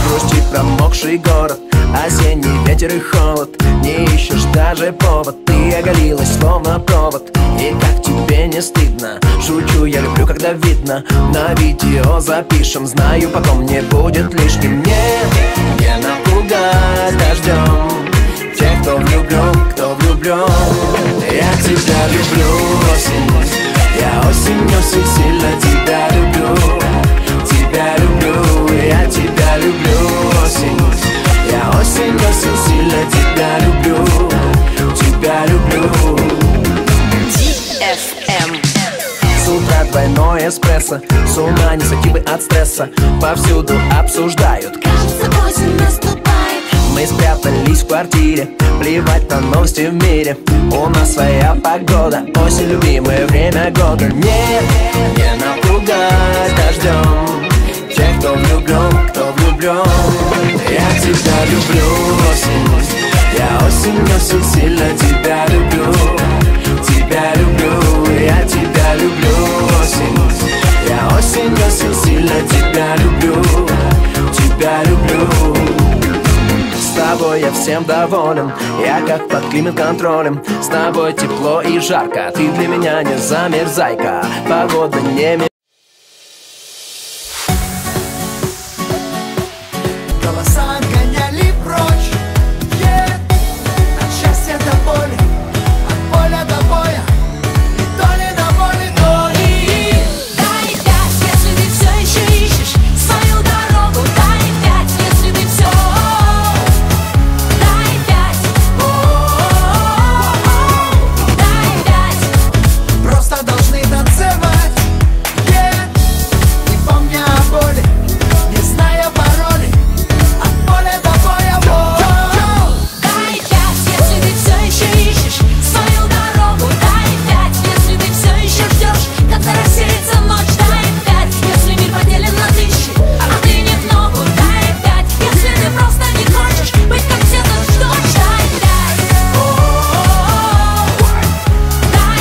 Грустит промокший город, осенний ветер и холод. Не ищешь даже повод, ты оголилась словно провод. И как тебе не стыдно? Шучу, я люблю, когда видно. На видео запишем, знаю, потом не будет лишним. Не напугать дождем тех, кто влюблен, кто влюблен. Я тебя люблю, осень. Я осень сильно тебя люблю. Тебя люблю, я тебя люблю, осень. Я осень сильно тебя люблю. Тебя люблю. DFM. С утра двойной эспрессо, с ума не сойти бы от стресса. Повсюду обсуждают, Кажется, осень наступает. мы спрятались в квартире, плевать на новости в мире. У нас своя погода, осень любимое время года. Не напугать дождем тех, кто влюблен, кто влюблен. Я тебя люблю, осень. Я осень сильно тебя люблю. Тебя люблю, я тебя люблю, осень. Я осень сильно тебя люблю. Тебя люблю. С тобой я всем доволен, я как под климат-контролем. С тобой тепло и жарко, ты для меня не замерзайка. Погода не меняется. Голоса отгоняли прочь, от счастья до боли, от поля до боя, и то ли до боли, то ли. Дай пять, если ты все еще ищешь свою дорогу. Дай пять, если ты все. Дай пять, дай пять. Просто должны танцевать, не помня о боли, не зная паролей, от поля до боя. Дай пять, если ты все еще ищешь свою дорогу. Дай пять, если ты все еще ждешь, когда рассеется ночь. Дай пять, если мир поделен на тысячи, а ты не в ногу. Дай пять, если ты просто не хочешь быть как все, то ждешь. Дай пять.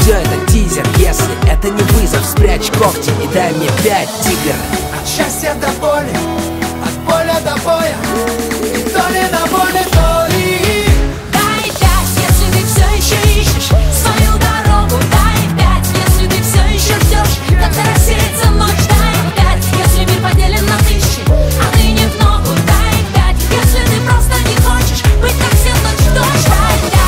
Все это тизер, если это не вызов, спрячь когти и дай мне 5, тигр. От счастья до боли, от поля до боя, и то ли до боли, то ли. Дай пять, если ты все еще ищешь свою дорогу. Дай пять, если ты все еще ждешь, когда рассеется ночь. Дай пять, если мир поделен на тысячи, а ты не в ногу. Дай пять, если ты просто не хочешь быть как все, то ждешь. Дай пять.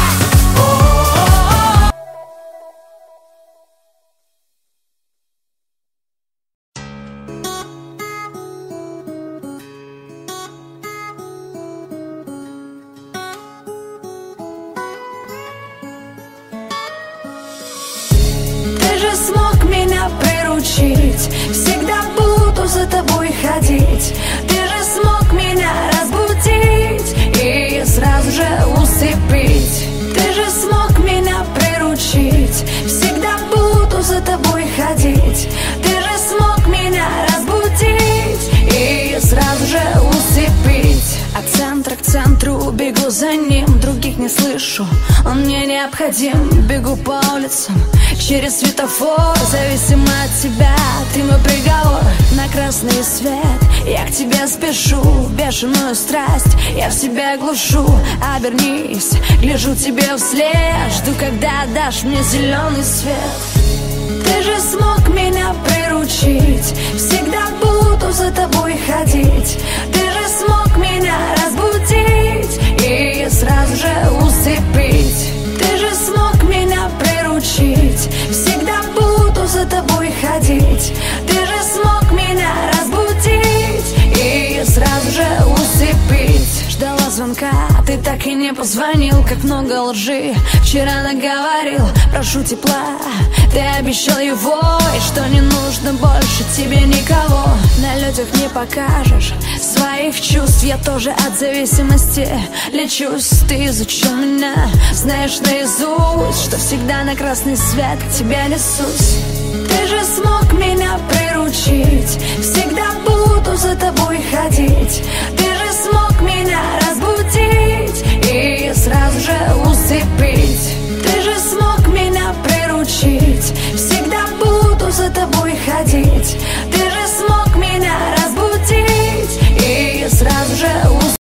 Ты же смог меня приручить, всегда буду за тобой ходить. Ты же смог меня разбудить и сразу же усыпить. Ты же смог меня приручить, всегда буду за тобой ходить. Ты же смог меня разбудить и сразу же усыпить. От центра к центру бегу за ним, других не слышу, он мне необходим. Бегу по улицам, через светофор, зависимо от тебя, ты мой приговор. На красный свет я к тебе спешу, бешеную страсть я в себя глушу. Обернись, гляжу тебе вслед, жду, когда дашь мне зеленый свет. Ты же смог меня приручить, всегда буду за тобой ходить. Ты же смог меня разбудить и сразу же усыпить. Ты же смог меня приручить, всегда буду за тобой ходить. Ты же смог меня разбудить и сразу же усыпить. Ждала звонка, ты так и не позвонил. Как много лжи вчера наговорил. Прошу тепла, ты обещал его, и что не нужно больше тебе никого. На людях не покажешь своих чувств, я тоже от зависимости лечусь. Ты изучил меня, знаешь наизусть, что всегда на красный свет к тебе несусь. Ты же смог меня